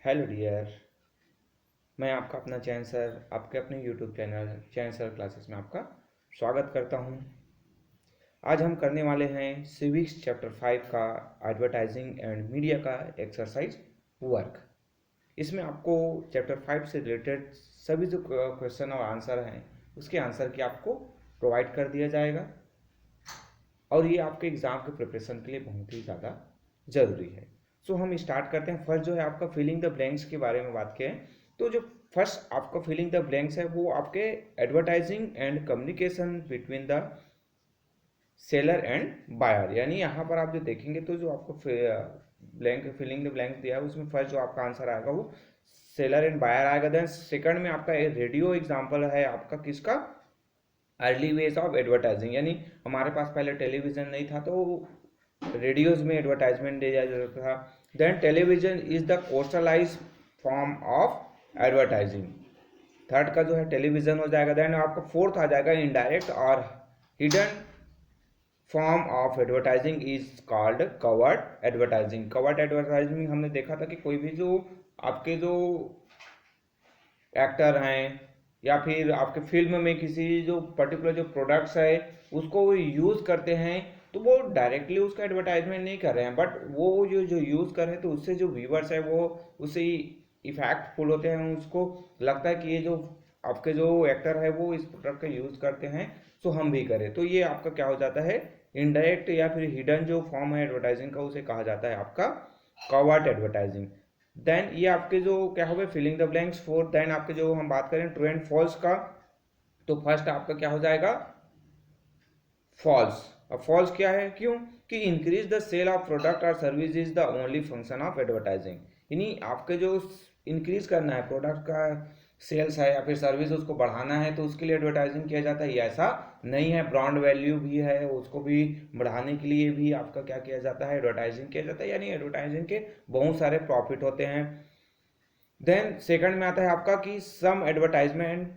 Hello dear. मैं आपका अपना चैन सर आपके अपने यूट्यूब चैनल चैन सर क्लासेस में आपका स्वागत करता हूं। आज हम करने वाले हैं सिविक्स चैप्टर 5 का एडवर्टाइजिंग एंड मीडिया का एक्सरसाइज वर्क। इसमें आपको चैप्टर 5 से रिलेटेड सभी जो क्वेश्चन और आंसर हैं उसके आंसर की आपको प्रोवाइड कर दिया जाएगा और ये आपके एग्ज़ाम के प्रिपरेशन के लिए बहुत ही ज़्यादा ज़रूरी है। सो हम स्टार्ट करते हैं। फर्स्ट जो है आपका फिलिंग द ब्लैंक्स के बारे में बात करें तो जो फर्स्ट आपका फिलिंग द ब्लैंक्स है वो आपके advertising and communication between the seller and buyer, यानी यहाँ पर आप जो देखेंगे तो जो आपको ब्लैंक फिलिंग द ब्लैंक्स दिया है उसमें फर्स्ट जो आपका आंसर आएगा वो सेलर एंड बायर आएगा। देन सेकंड में आपका रेडियो एग्जांपल है आपका किसका, अर्ली वेज ऑफ एडवर्टाइजिंग, यानी हमारे पास पहले टेलीविज़न नहीं था तो रेडियोज में एडवर्टाइजमेंट दिया जाता था। देन टेलीविजन इज द कोर्सलाइज फॉर्म ऑफ एडवर्टाइजिंग, थर्ड का जो है टेलीविजन हो जाएगा। देन आपका फोर्थ आ जाएगा इनडायरेक्ट और hidden form of advertising is called covered advertising. Covered advertising हमने देखा था कि कोई भी जो आपके जो एक्टर हैं या फिर आपके फिल्म में किसी जो पर्टिकुलर जो प्रोडक्ट्स है उसको वो यूज़ करते हैं तो वो डायरेक्टली उसका एडवर्टाइजमेंट नहीं कर रहे हैं, बट वो जो जो यूज़ कर रहे हैं तो उससे जो व्यूवर्स है वो उससे इफेक्टफुल होते हैं, उसको लगता है कि ये जो आपके जो एक्टर है वो इस प्रोडक्ट का यूज़ करते हैं तो हम भी करें। तो ये आपका क्या हो जाता है, इनडायरेक्ट या फिर हिडन जो फॉर्म है एडवर्टाइजिंग का उसे कहा जाता है आपका कवर्ट एडवर्टाइजिंग। देन ये आपके जो क्या हो गए filling the blanks four. Then आपके जो हम बात करें ट्रू एंड फॉल्स का तो फर्स्ट आपका क्या हो जाएगा फॉल्स। अब फॉल्स क्या है, क्यों कि increase the sale of product और service is the only function of advertising, यानी आपके जो इंक्रीज करना है प्रोडक्ट का सेल्स है या फिर सर्विस उसको बढ़ाना है तो उसके लिए एडवर्टाइजिंग किया जाता है, ये ऐसा नहीं है। ब्रांड वैल्यू भी है उसको भी बढ़ाने के लिए भी आपका क्या किया जाता है, एडवर्टाइजिंग किया जाता है, यानी एडवर्टाइजिंग के बहुत सारे प्रॉफिट होते हैं। देन सेकंड में आता है आपका कि some advertisement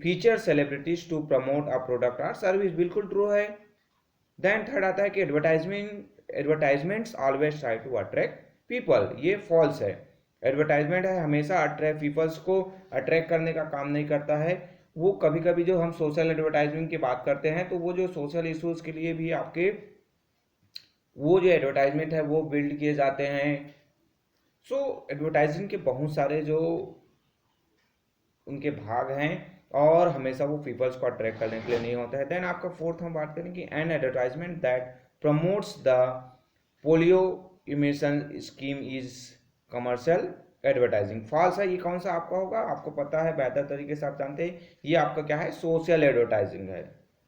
feature celebrities to promote a product और सर्विस, बिल्कुल ट्रू है। देन थर्ड आता है कि advertisements always try to attract people, ये फॉल्स है। एडवर्टाइजमेंट है हमेशा अट्रैक्ट पीपल्स को अट्रैक्ट करने का काम नहीं करता है। वो कभी कभी जो हम सोशल एडवर्टाइजमेंट की बात करते हैं तो वो जो सोशल इश्यूज के लिए भी आपके वो जो एडवर्टाइजमेंट है वो बिल्ड किए जाते हैं। सो एडवर्टाइजिंग के बहुत सारे जो उनके भाग हैं और हमेशा वो पीपल्स को अट्रैक्ट करने के लिए नहीं होता है। देन आपका फोर्थ हम बात करें कि an advertisement that promotes the polio immunisation scheme is commercial advertising, false है। ये कौन सा आपका होगा, आपको पता है बेहतर तरीके से आप जानते हैं, ये आपका क्या है सोशल एडवर्टाइजिंग है,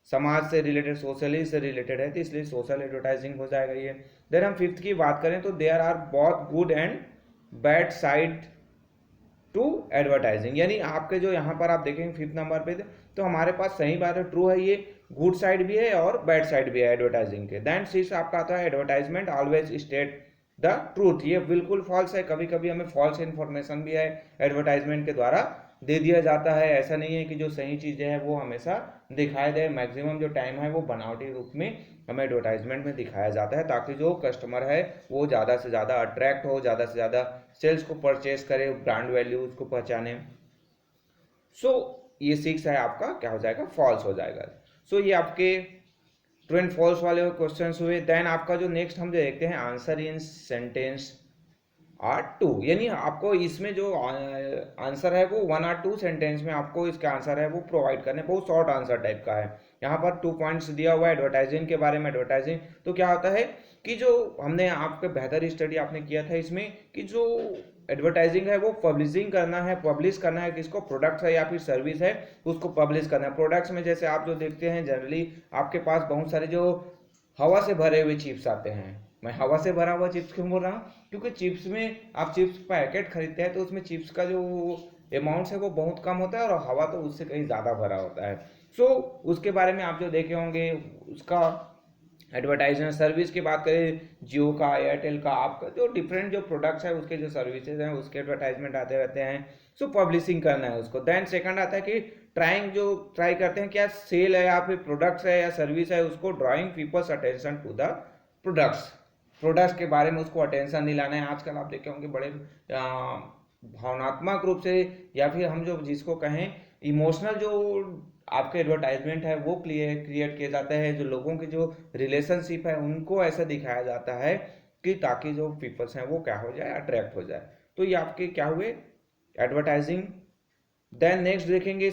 समाज से रिलेटेड सोशली से रिलेटेड है तो इसलिए सोशल एडवर्टाइजिंग हो जाएगा ये। देन हम फिफ्थ की बात करें तो there are both good and bad side to advertising, यानी आपके जो यहाँ पर आप देखेंगे फिफ्थ नंबर पे तो हमारे पास सही बात है ट्रू है, ये गुड साइड भी है और बैड साइड भी है एडवर्टाइजिंग के। देन सिक्स आपका आता है advertisement always state the truth, ये बिल्कुल फॉल्स है। कभी कभी हमें फॉल्स इन्फॉर्मेशन भी है एडवर्टाइजमेंट के द्वारा दे दिया जाता है, ऐसा नहीं है कि जो सही चीज़ें हैं वो हमेशा दिखाई दे। मैक्सिमम जो टाइम है वो बनावटी रूप में हमें एडवर्टाइजमेंट में दिखाया जाता है ताकि जो कस्टमर है वो ज़्यादा से ज़्यादा अट्रैक्ट हो, ज़्यादा से ज़्यादा सेल्स को परचेज करे, ब्रांड वैल्यू उसको पहचाने। सो ये सिक्स है आपका क्या हो जाएगा फॉल्स हो जाएगा। सो ये आपके ट्रू एंड फॉल्स वाले क्वेश्चंस हुए। देन आपका जो नेक्स्ट हम जो देखते हैं answer in sentence or two, यानी आपको इसमें जो आंसर है वो वन आर टू सेंटेंस में आपको इसका आंसर है वो प्रोवाइड करने, बहुत शॉर्ट आंसर टाइप का है। यहाँ पर 2 पॉइंट्स दिया हुआ है एडवर्टाइजिंग के बारे में। एडवर्टाइजिंग तो क्या होता है कि जो हमने आपके बेहतर स्टडी आपने किया था इसमें कि जो एडवर्टाइजिंग है वो पब्लिशिंग करना है, पब्लिश करना है किसको, प्रोडक्ट्स है या फिर सर्विस है उसको पब्लिश करना है। प्रोडक्ट्स में जैसे आप जो देखते हैं जनरली आपके पास बहुत सारे जो हवा से भरे हुए चिप्स आते हैं। मैं हवा से भरा हुआ चिप्स क्यों बोल रहा हूँ, क्योंकि चिप्स में आप चिप्स पैकेट खरीदते हैं तो उसमें चिप्स का जो अमाउंट है वो बहुत कम होता है और हवा तो उससे कहीं ज़्यादा भरा होता है। सो उसके बारे में आप जो देखे होंगे उसका एडवर्टाइजमेंट। सर्विस की बात करें जियो का एयरटेल का आपका जो डिफरेंट जो प्रोडक्ट्स है उसके जो सर्विसेज हैं उसके एडवर्टाइजमेंट आते रहते हैं। सो पब्लिशिंग करना है उसको। देन सेकंड आता है कि ट्राइंग, जो ट्राई करते हैं क्या सेल है या फिर प्रोडक्ट्स है या सर्विस है उसको drawing people's attention to the products, products के बारे में उसको अटेंशन दिलाना है। आजकल आप देखे होंगे बड़े भावनात्मक रूप से या फिर हम जो जिसको कहें इमोशनल जो आपके एडवर्टाइजमेंट है वो क्रिएट किए जाते हैं, जो लोगों की जो रिलेशनशिप है उनको ऐसा दिखाया जाता है कि ताकि जो पीपल्स हैं वो क्या हो जाए, अट्रैक्ट हो जाए। तो ये आपके क्या हुए, एडवर्टाइजिंग। देन नेक्स्ट देखेंगे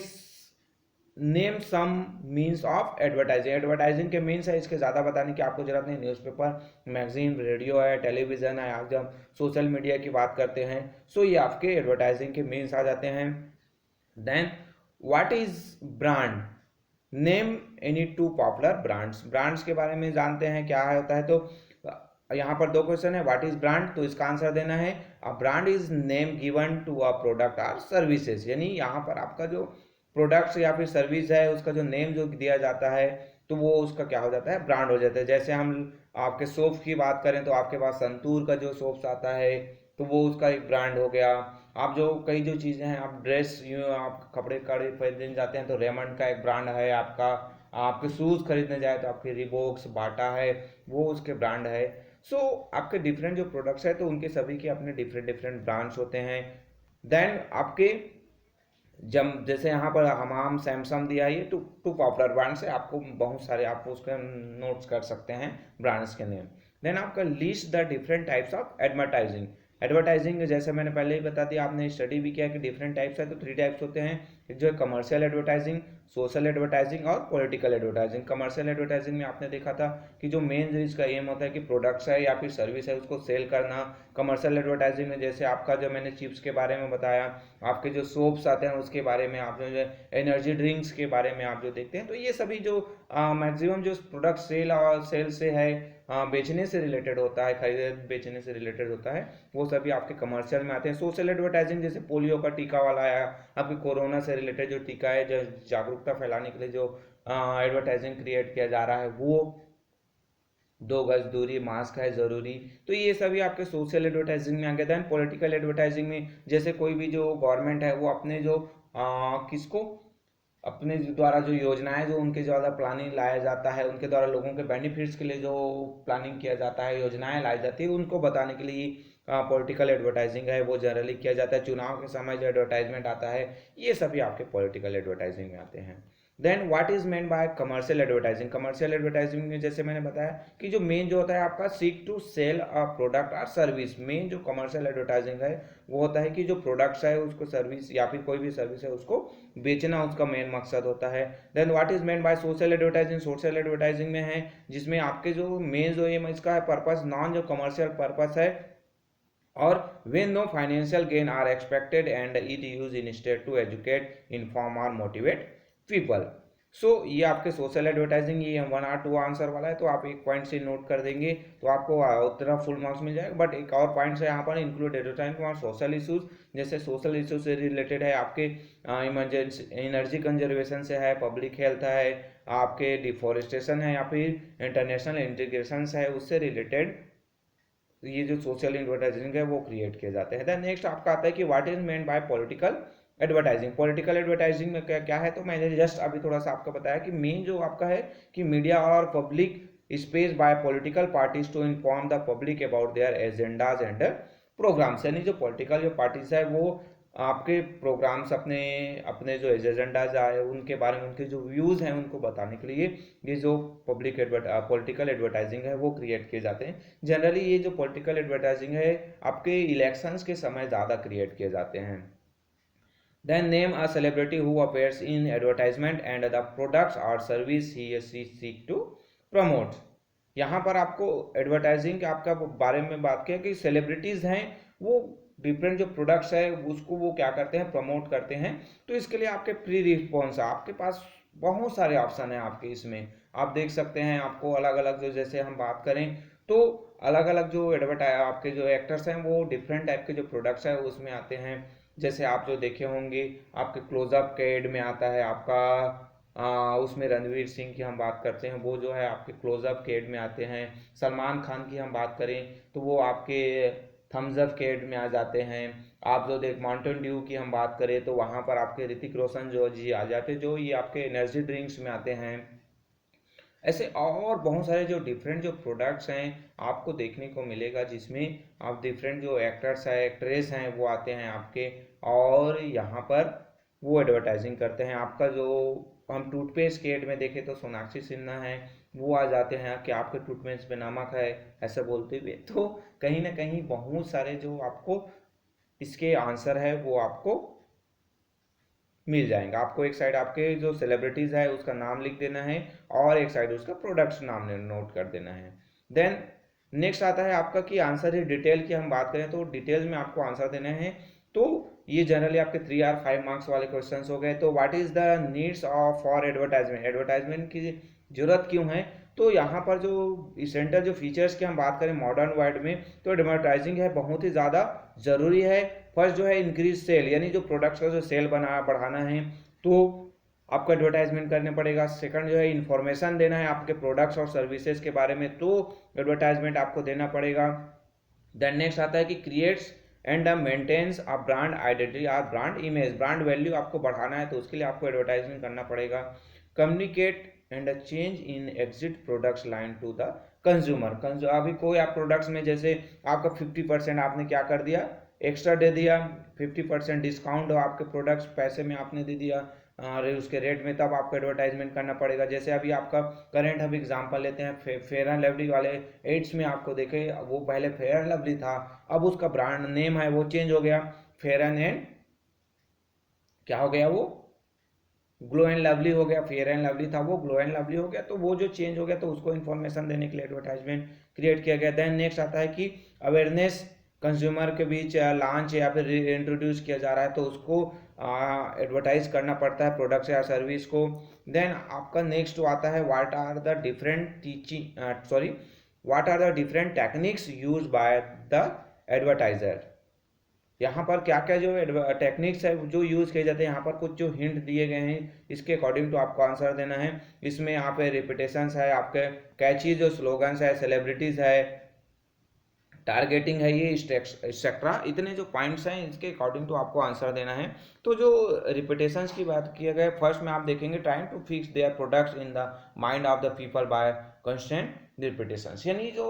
name some means of advertising. Advertising के मीन्स है, इसके ज़्यादा बताने की आपको जरूरत नहीं। न्यूज़पेपर, मैगजीन, रेडियो है, टेलीविज़न है, आज हम सोशल मीडिया की बात करते हैं, सो ये आपके एडवर्टाइजिंग के मीन्स आ जाते हैं। Then what is brand, name any two popular brands. Brands के बारे में जानते हैं क्या होता है, तो यहाँ पर दो क्वेश्चन है, व्हाट इज ब्रांड, तो इसका आंसर देना है a brand is name given to a product और सर्विसेज। यानी यहाँ पर आपका जो प्रोडक्ट्स या फिर सर्विस है उसका जो नेम जो दिया जाता है तो वो उसका क्या हो जाता है, ब्रांड हो जाता है। जैसे हम आपके सोप की बात करें तो आपके पास संतूर का जो सोप्स आता है तो वो उसका एक ब्रांड हो गया। आप जो कई जो चीज़ें हैं, आप ड्रेस यूँ आप कपड़े कड़े खरीदने जाते हैं तो रेमंड का एक ब्रांड है आपका। आपके शूज़ खरीदने जाए तो आपके रिबॉक्स, बाटा है, वो उसके ब्रांड है। सो आपके डिफरेंट जो प्रोडक्ट्स है तो उनके सभी के अपने डिफरेंट डिफरेंट ब्रांड्स होते हैं। देन आपके जब जैसे यहाँ पर हमाम सैमसंग दिया है, ये टू टू पॉपुलर ब्रांड्स है, आपको बहुत सारे आप उसके नोट्स कर सकते हैं ब्रांड्स के नेम। देन आपका list the different types of advertising. Advertising जैसे मैंने पहले ही बता दिया, आपने स्टडी भी किया कि डिफरेंट टाइप्स है, तो 3 टाइप्स होते हैं। एक जो है कमर्शियल एडवर्टाइजिंग, सोशल एडवर्टाइजिंग और पॉलिटिकल एडवर्टाइजिंग। कमर्शियल एडवर्टाइजिंग में आपने देखा था कि जो मेन जो इसका एम होता है कि प्रोडक्ट्स है या फिर सर्विस है उसको सेल करना। कमर्शियल एडवर्टाइजिंग में जैसे आपका जो मैंने चिप्स के बारे में बताया, आपके जो सोप्स आते हैं उसके बारे में, आप जो एनर्जी ड्रिंक्स के बारे में आप जो देखते हैं, तो ये सभी जो मैक्सिमम जो प्रोडक्ट सेल और सेल से है, बेचने से रिलेटेड होता है, खरीद बेचने से रिलेटेड होता है, वो सभी आपके कमर्शियल में आते हैं। सोशल एडवर्टाइजिंग जैसे पोलियो का टीका वाला आया, आपके कोरोना से रिलेटेड जो टीका है, जो जागरूकता फैलाने के लिए जो एडवर्टाइजिंग क्रिएट किया जा रहा है, वो 2 गज दूरी, मास्क है जरूरी, तो ये सभी आपके सोशल एडवर्टाइजिंग में आ गया। देन पॉलिटिकल एडवर्टाइजिंग में जैसे कोई भी जो गवर्नमेंट है वो अपने जो किसको अपने द्वारा जो योजनाएं जो उनके द्वारा प्लानिंग लाया जाता है, उनके द्वारा लोगों के बेनिफिट्स के लिए जो प्लानिंग किया जाता है, योजनाएं लाई जाती है, उनको बताने के लिए पॉलिटिकल एडवर्टाइजिंग है वो जनरली किया जाता है। चुनाव के समय जो एडवर्टाइजमेंट आता है ये सभी आपके पॉलिटिकल एडवर्टाइजिंग में आते हैं। Then what is meant by commercial advertising. Commercial advertising में जैसे मैंने बताया कि जो मेन जो होता है आपका seek to sell a product और सर्विस। मेन जो कमर्शियल एडवर्टाइजिंग है वो होता है कि जो प्रोडक्ट्स है उसको, सर्विस या फिर कोई भी सर्विस है उसको बेचना उसका मेन मकसद होता है। Then what is meant by social advertising. Social advertising में है जिसमें आपके जो मेन जो ये इसका है पर्पस, नॉन जो कमर्शियल पर्पस है, और when no financial gain are expected and it used instead to educate, inform or motivate people। सो ये आपके सोशल एडवर्टाइजिंग, ये 1 और 2 आंसर वाला है, तो आप एक पॉइंट से नोट कर देंगे तो आपको उतना फुल मार्क्स मिल जाएगा। बट एक और पॉइंट है यहाँ पर, इंक्लूड एडवर्टाइजिंग और सोशल इशूज। जैसे सोशल इशूज से रिलेटेड है आपके इमरजेंसी एनर्जी कंजर्वेशन से है, पब्लिक हेल्थ है, आपके डिफोरेस्टेशन है या फिर इंटरनेशनल इंटीग्रेशन है, उससे रिलेटेड ये जो सोशल एडवर्टाइजिंग है वो क्रिएट किए जाते हैं। देन नेक्स्ट आपका आता है कि what is meant bye political advertising. Political advertising में क्या क्या है, तो मैंने जस्ट अभी थोड़ा सा आपको बताया कि मेन जो आपका है कि मीडिया और public space by political parties to inform the public about their agendas and programmes. यानी जो पॉलिटिकल जो पार्टीज है वो आपके प्रोग्राम्स, अपने अपने जो एजेंडाज आए उनके बारे में, उनके जो व्यूज़ हैं उनको बताने के लिए ये जो पॉलिटिकल एडवर्टाइजिंग है वो क्रिएट किए जाते हैं। जनरली ये जो पॉलिटिकल एडवर्टाइजिंग है आपके इलेक्शंस के समय ज़्यादा क्रिएट किए जाते हैं। Then name a celebrity who appears in advertisement and the products or service he or she seek to promote। यहाँ पर आपको एडवर्टाइजिंग के आपका बारे में बात किया कि सेलिब्रिटीज हैं वो डिफरेंट जो प्रोडक्ट्स है उसको वो क्या करते हैं, प्रमोट करते हैं। तो इसके लिए आपके प्री रिस्पॉन्स आपके पास बहुत सारे ऑप्शन हैं आपके इसमें, आप देख सकते हैं। आपको अलग अलग जो, जैसे हम बात करें तो अलग अलग जो एडवर्टाइज आपके जो एक्टर्स हैं वो डिफरेंट टाइप के जो प्रोडक्ट्स है उसमें आते हैं। जैसे आप जो देखे होंगे आपके क्लोजअप के एड में आता है आपका उसमें रणवीर सिंह की हम बात करते हैं, वो जो है आपके क्लोजअप के एड में आते हैं। सलमान खान की हम बात करें तो वो आपके थम्स अप के एड में आ जाते हैं। आप जो देख माउंटेन ड्यू की हम बात करें तो वहाँ पर आपके ऋतिक रोशन जो जी आ जाते हैं, जो ये आपके एनर्जी ड्रिंक्स में आते हैं। ऐसे और बहुत सारे जो डिफरेंट जो प्रोडक्ट्स हैं आपको देखने को मिलेगा, जिसमें आप डिफरेंट जो एक्टर्स हैं एक्ट्रेस हैं वो आते हैं आपके, और यहाँ पर वो एडवर्टाइजिंग करते हैं आपका। जो हम टूथपेस्ट के एड में देखें तो सोनाक्षी सिन्हा है, वो आ जाते हैं कि आपके टूथपेस्ट में नमक है, ऐसा बोलते हुए। तो कहीं ना कहीं बहुत सारे जो आपको इसके आंसर है वो आपको मिल जाएंगा। आपको एक साइड आपके जो सेलिब्रिटीज है उसका नाम लिख देना है, और एक साइड उसका प्रोडक्ट्स नाम नोट कर देना है। देन नेक्स्ट आता है आपका कि आंसर ही डिटेल की हम बात करें तो डिटेल में आपको आंसर देना है। तो ये जनरली आपके 3 और 5 मार्क्स वाले क्वेश्चन हो गए। तो what is the needs of for advertisement, advertisement की जरूरत क्यों है। तो यहाँ पर जो इसेंशियल जो फीचर्स की हम बात करें मॉडर्न वर्ल्ड में, तो एडवर्टाइजिंग है बहुत ही ज़्यादा ज़रूरी है। फर्स्ट जो है इंक्रीज सेल, यानी जो प्रोडक्ट्स का जो सेल बना बढ़ाना है तो आपको एडवर्टाइजमेंट करना पड़ेगा। सेकंड जो है इंफॉर्मेशन देना है आपके प्रोडक्ट्स और सर्विसेज के बारे में, तो एडवर्टाइजमेंट आपको देना पड़ेगा। देन नेक्स्ट आता है कि creates and maintains a brand identity और ब्रांड इमेज, ब्रांड वैल्यू आपको बढ़ाना है तो उसके लिए आपको एडवर्टाइजमेंट करना पड़ेगा। Communicate and change in exit products line to the consumer. अभी कोई आप प्रोडक्ट्स में जैसे आपका 50% आपने क्या कर दिया, एक्स्ट्रा दे दिया, 50% डिस्काउंट आपके प्रोडक्ट्स पैसे में आपने दे दिया उसके रेट में, तब आपको एडवर्टाइजमेंट करना पड़ेगा। जैसे अभी आपका करेंट हम एग्जांपल लेते हैं फेयर एंड लवली वाले एड्स में, आपको देखे वो पहले फेयर एंड लवली था, अब उसका ब्रांड नेम है वो चेंज हो गया, फेयर एंड क्या हो गया वो, ग्लो एंड लवली हो गया। फेयर एंड लवली था वो ग्लो एंड लवली हो गया, तो वो जो चेंज हो गया तो उसको इन्फॉर्मेशन देने के लिए एडवर्टाइजमेंट क्रिएट किया गया। देन नेक्स्ट आता है कि अवेयरनेस कंज्यूमर के बीच लॉन्च या फिर इंट्रोड्यूस किया जा रहा है तो उसको एडवर्टाइज करना पड़ता है प्रोडक्ट या सर्विस को। देन आपका नेक्स्ट आता है what are the different teaching sorry what are the different techniques use by the advertiser. यहाँ पर क्या क्या जो टेक्निक्स है जो यूज़ किए जाते हैं, यहाँ पर कुछ जो हिंट दिए गए हैं इसके अकॉर्डिंग तो आपको आंसर देना है। इसमें यहाँ पे रिपीटेशंस है, आपके कैची जो स्लोगन्स है, सेलिब्रिटीज़ है, टारगेटिंग है, ये एक्सेट्रा, इतने जो पॉइंट्स हैं इसके अकॉर्डिंग तो आपको आंसर देना है। तो जो रिपीटेशंस की बात किया गया, फर्स्ट में आप देखेंगे trying to fix their products in the mind of the people by constant repetitions. यानी जो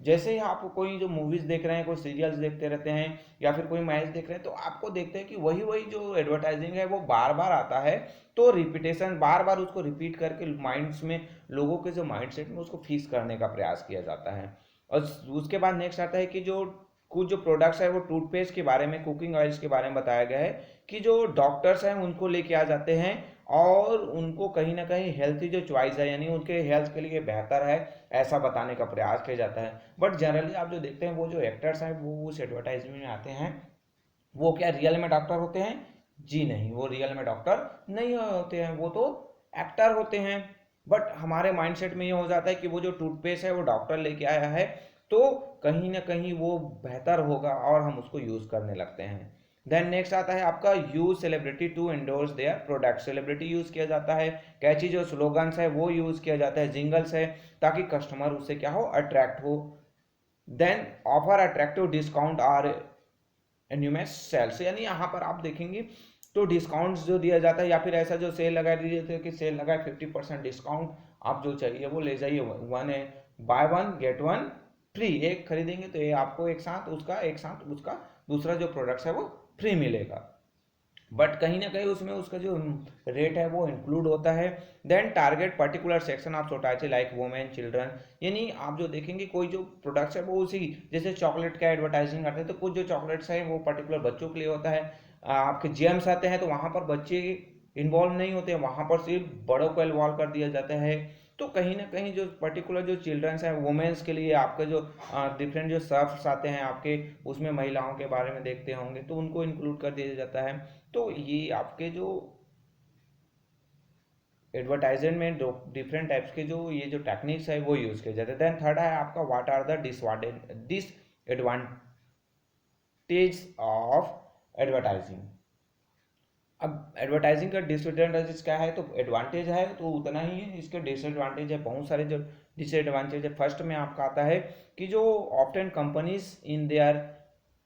जैसे ही आप कोई जो मूवीज देख रहे हैं, कोई सीरियल्स देखते रहते हैं या फिर कोई मैच देख रहे हैं, तो आपको देखते हैं कि वही वही जो एडवर्टाइजिंग है वो बार बार आता है, तो रिपीटेशन बार बार उसको रिपीट करके माइंड्स में, लोगों के जो माइंडसेट में उसको फिक्स करने का प्रयास किया जाता है। और उसके बाद नेक्स्ट आता है कि जो कुछ जो प्रोडक्ट्स है वो टूथपेस्ट के बारे में, कुकिंग ऑयल्स के बारे में बताया गया है कि जो डॉक्टर्स हैं उनको लेके आ जाते हैं और उनको कहीं ना कहीं हेल्थी जो चॉइस है यानी उनके हेल्थ के लिए बेहतर है, ऐसा बताने का प्रयास किया जाता है। बट जनरली आप जो देखते हैं वो जो एक्टर्स हैं वो उस एडवर्टाइजमेंट में आते हैं, वो क्या रियल में डॉक्टर होते हैं? जी नहीं, वो रियल में डॉक्टर नहीं होते हैं, वो तो एक्टर होते हैं। बट हमारे माइंडसेट में ये हो जाता है कि वो जो टूथपेस्ट है वो डॉक्टर लेके आया है तो कहीं ना कहीं वो बेहतर होगा और हम उसको यूज़ करने लगते हैं। देन नेक्स्ट आता है आपका use celebrity to endorse their product. Celebrity use किया जाता है, कैची जो स्लोगन्स है वो यूज़ किया जाता है, जिंगल्स है, ताकि कस्टमर उससे क्या हो, अट्रैक्ट हो। देन ऑफर अट्रैक्टिव डिस्काउंट और एन्यूमेस सेल्स, यानी यहाँ पर आप देखेंगे तो डिस्काउंट्स जो दिया जाता है या फिर ऐसा जो सेल लगा दिए थे कि सेल लगा 50% डिस्काउंट, आप जो चाहिए वो ले जाइए, वन है by one get one free, एक खरीदेंगे तो ये आपको एक साथ उसका दूसरा जो प्रोडक्ट्स है वो फ्री मिलेगा। बट कहीं ना कहीं उसमें उसका जो रेट है वो इंक्लूड होता है। Then target particular section of society like women children, यानी आप जो देखेंगे कोई जो प्रोडक्ट्स है वो उसी, जैसे चॉकलेट का एडवर्टाइजिंग करते हैं तो कुछ जो चॉकलेट्स हैं वो पर्टिकुलर बच्चों के लिए होता है। आपके जेम्स आते हैं तो वहाँ पर बच्चे इन्वॉल्व नहीं होते हैं, वहाँ पर सिर्फ बड़ों को इन्वॉल्व कर दिया जाता है। तो कहीं ना कहीं जो पर्टिकुलर जो चिल्ड्रंस हैं वुमेन्स के लिए आपके जो डिफरेंट जो सर्फ्स आते हैं आपके, उसमें महिलाओं के बारे में देखते होंगे तो उनको इंक्लूड कर दिया जाता है। तो ये आपके जो एडवर्टाइजमेंट में डिफरेंट टाइप्स के जो ये जो टेक्निक्स है वो यूज किए जाते हैं। देन थर्ड है आपका what are the disadvantage of advertising. अब एडवर्टाइजिंग का डिसएडवांटेज क्या है, तो एडवांटेज है तो उतना ही है, इसके डिसएडवांटेज है बहुत सारे जो डिसएडवांटेज है। फर्स्ट में आपका आता है कि जो often companies in their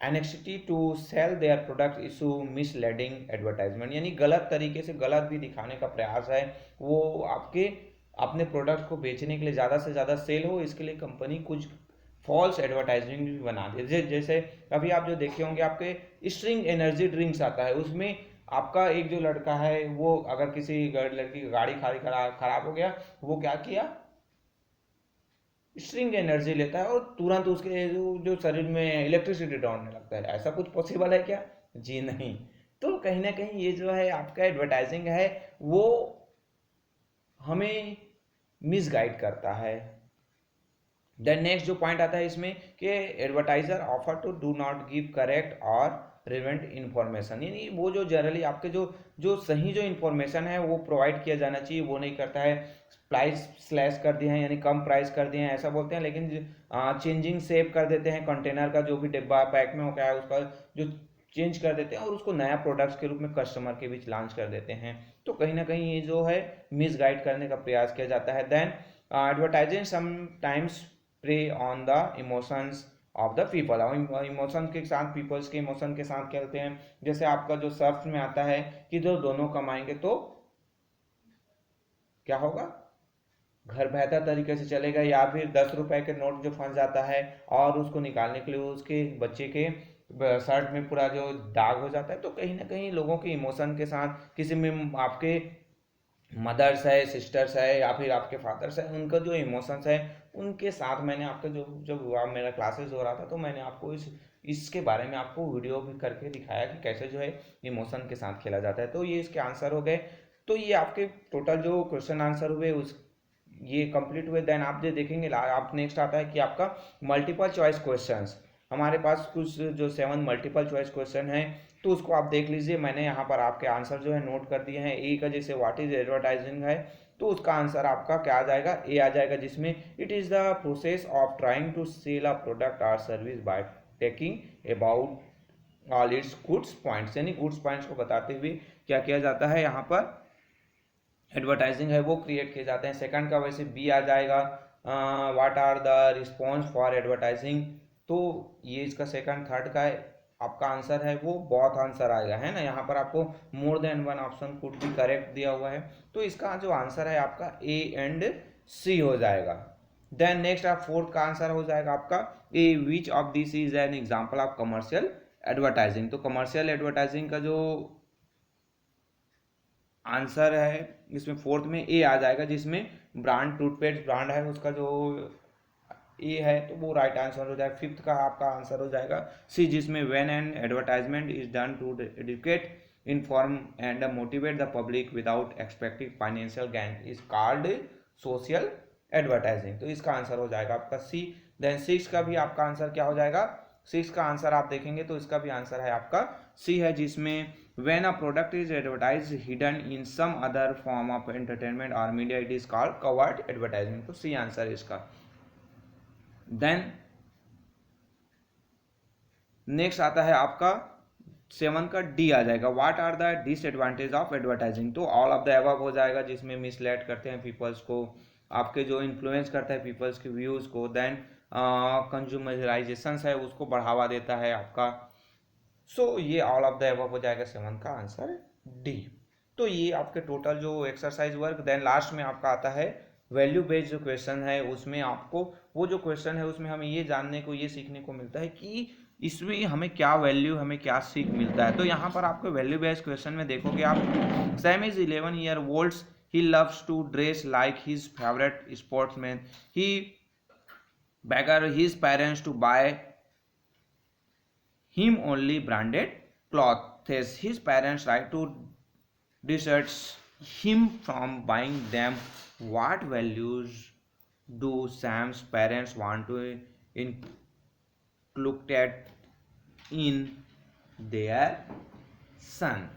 anxiety to sell their product issue misleading advertisement, यानी गलत तरीके से गलत भी दिखाने का प्रयास है वो आपके अपने प्रोडक्ट को बेचने के लिए ज़्यादा से ज़्यादा सेल हो, इसके लिए कंपनी कुछ फॉल्स एडवर्टाइजिंग भी बना दे। जैसे अभी आप जो देखे होंगे आपके स्ट्रिंग एनर्जी ड्रिंक्स आता है, उसमें आपका एक जो लड़का है वो अगर किसी लड़की की गाड़ी खराब हो गया, वो क्या किया, स्ट्रिंग एनर्जी लेता है और तुरंत उसके जो शरीर में इलेक्ट्रिसिटी दौड़ने लगता है। ऐसा कुछ पॉसिबल है क्या? जी नहीं। तो कहीं ना कहीं ये जो है आपका एडवर्टाइजिंग है वो हमें मिसगाइड करता है। देन नेक्स्ट जो पॉइंट आता है इसमें कि advertiser offer to do not give correct और रिलेवेंट इन्फॉर्मेशन, यानी वो जो जनरली आपके जो जो सही जो इन्फॉर्मेशन है वो प्रोवाइड किया जाना चाहिए वो नहीं करता है। प्राइस स्लैश कर दिए हैं यानी कम प्राइस कर दिए हैं ऐसा बोलते हैं, लेकिन चेंजिंग सेव कर देते हैं कंटेनर का, जो भी डिब्बा पैक में हो गया है उसका जो चेंज कर देते हैं और उसको नया प्रोडक्ट्स के रूप में कस्टमर के बीच लॉन्च कर देते हैं। तो कहीं ना कहीं ये जो है मिसगाइड करने का प्रयास किया जाता है। Then advertising sometimes prey on the emotions of the people, और इमोशन के साथ पीपल्स के इमोशन के साथ खेलते हैं। जैसे आपका जो सर्फ में आता है कि जो दोनों कमाएंगे तो क्या होगा, घर बेहतर तरीके से चलेगा, या फिर 10 रुपए के नोट जो फंस जाता है और उसको निकालने के लिए उसके बच्चे के शर्ट में पूरा जो दाग हो जाता है। तो कहीं ना कहीं लोगों के इमोशन के साथ किसी में आपके मदर्स है, सिस्टर्स है, या फिर आपके फादर्स है, उनका जो इमोशंस है उनके साथ मैंने आपका जो जब मेरा क्लासेस हो रहा था तो मैंने आपको इसके बारे में आपको वीडियो भी करके दिखाया कि कैसे जो है इमोशन के साथ खेला जाता है। तो ये इसके आंसर हो गए। तो ये आपके टोटल जो क्वेश्चन आंसर हुए उस ये कंप्लीट हुए। देन आप जो देखेंगे आप नेक्स्ट आता है कि आपका मल्टीपल चॉइस क्वेश्चंस। हमारे पास कुछ जो 7 मल्टीपल चॉइस क्वेश्चन है तो उसको आप देख लीजिए, मैंने यहाँ पर आपके आंसर जो है नोट कर दिए हैं। ए का जैसे व्हाट इज एडवर्टाइजिंग है तो उसका आंसर आपका क्या आ जाएगा, ए आ जाएगा, जिसमें it is the process of trying to sell a product और service by taking about all its goods points, यानी गुड्स पॉइंट्स को बताते हुए क्या किया जाता है यहाँ पर एडवर्टाइजिंग है वो क्रिएट किए जाते हैं। सेकंड का वैसे बी आ जाएगा, what are the response for advertising, तो ये इसका सेकंड थर्ड का है आपका आंसर है वो बहुत आंसर आएगा, है ना। यहाँ पर आपको more than one option could भी करेक्ट दिया हुआ है, तो इसका जो आंसर है आपका ए एंड सी हो जाएगा। देन नेक्स्ट आप फोर्थ का आंसर हो जाएगा आपका A, which of this is an example of commercial advertising. तो कमर्शियल एडवर्टाइजिंग का जो आंसर है इसमें फोर्थ में ए आ जाएगा, जिसमें ब्रांड टूथपेस्ट ब्रांड है उसका जो ए है तो वो राइट आंसर हो जाएगा। फिफ्थ का आपका आंसर हो जाएगा सी, जिसमें when an advertisement is done to educate inform and motivate the public without expecting financial gain is called social advertising. तो इसका आंसर हो जाएगा आपका सी। देन सिक्स का भी आपका आंसर क्या हो जाएगा, सिक्स का आंसर आप देखेंगे तो इसका भी आंसर है आपका सी है, जिसमें when a product is advertised hidden in some other form of entertainment or media it is called covert advertising। तो सी आंसर है इसका। देन नेक्स्ट आता है आपका 7 का डी आ जाएगा, what are the disadvantage of advertising. तो ऑल ऑफ द अबव हो जाएगा, जिसमें मिसलेड करते हैं पीपल्स को, आपके जो इन्फ्लुएंस करता है पीपल्स के व्यूज को। देन कंज्यूमराइजेशन है उसको बढ़ावा देता है आपका। सो ये ऑल ऑफ द एबव हो जाएगा 7 का आंसर डी। तो ये आपके टोटल जो एक्सरसाइज वर्क। देन लास्ट में आपका आता है वैल्यू बेस्ड जो क्वेश्चन है, उसमें आपको वो जो क्वेश्चन है उसमें हमें ये जानने को ये सीखने को मिलता है कि इसमें हमें क्या वैल्यू हमें क्या सीख मिलता है। तो यहाँ पर आपको वैल्यू बेस्ड क्वेश्चन में देखोगे आप, Sam is 11 year old, he loves to dress like his favourite sportsman, he beggar his parents to buy him only branded clothes. His parents try to dissuade him from buying them. What values do Sam's parents want to inculcate in their son?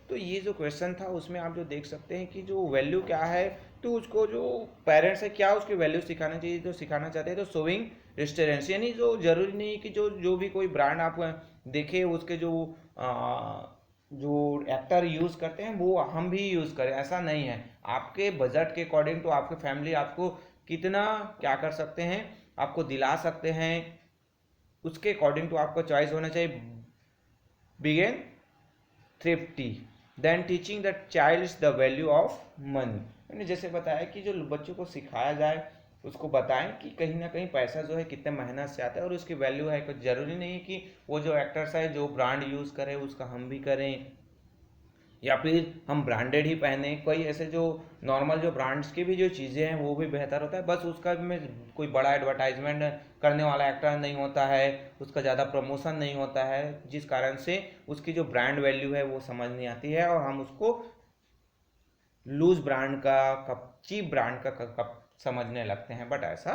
तो ये जो question था उसमें आप जो देख सकते हैं कि जो वैल्यू क्या है, तो उसको जो पेरेंट्स है क्या उसकी वैल्यू सिखाना चाहिए, तो सिखाना चाहते हैं तो शोइंग रेस्टोरेंट्स, यानी जो जरूरी नहीं कि जो जो भी कोई ब्रांड आप देखे उसके जो एक्टर यूज़ करते हैं वो हम भी यूज़ करें, ऐसा नहीं है। आपके बजट के अकॉर्डिंग तो आपके फैमिली आपको कितना क्या कर सकते हैं, आपको दिला सकते हैं, उसके अकॉर्डिंग तो आपको चॉइस होना चाहिए। बिगेन thrifty, then teaching the child the value of money। मैंने जैसे बताया कि जो बच्चों को सिखाया जाए, उसको बताएं कि कहीं ना कहीं पैसा जो है कितने मेहनत से आता है और उसकी वैल्यू है। कुछ ज़रूरी नहीं है कि वो जो एक्टर्स है जो ब्रांड यूज़ करे उसका हम भी करें, या फिर हम ब्रांडेड ही पहने। कोई ऐसे जो नॉर्मल जो ब्रांड्स की भी जो चीज़ें हैं वो भी बेहतर होता है, बस उसका में कोई बड़ा एडवर्टाइजमेंट करने वाला एक्टर नहीं होता है, उसका ज़्यादा प्रमोशन नहीं होता है, जिस कारण से उसकी जो ब्रांड वैल्यू है वो समझ नहीं आती है और हम उसको लूज ब्रांड का, कप चीप ब्रांड का कप समझने लगते हैं, बट ऐसा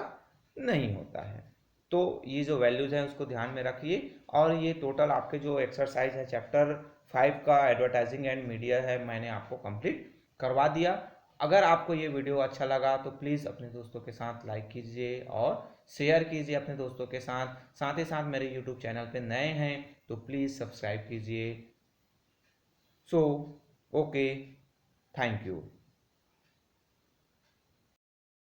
नहीं होता है। तो ये जो वैल्यूज़ हैं उसको ध्यान में रखिए। और ये टोटल आपके जो एक्सरसाइज है चैप्टर 5 का एडवर्टाइजिंग एंड मीडिया है, मैंने आपको कंप्लीट करवा दिया। अगर आपको ये वीडियो अच्छा लगा तो प्लीज़ अपने दोस्तों के साथ लाइक कीजिए और शेयर कीजिए अपने दोस्तों के साथ। साथ ही साथ मेरे यूट्यूब चैनल पे नए हैं तो प्लीज़ सब्सक्राइब कीजिए। So okay, thank you.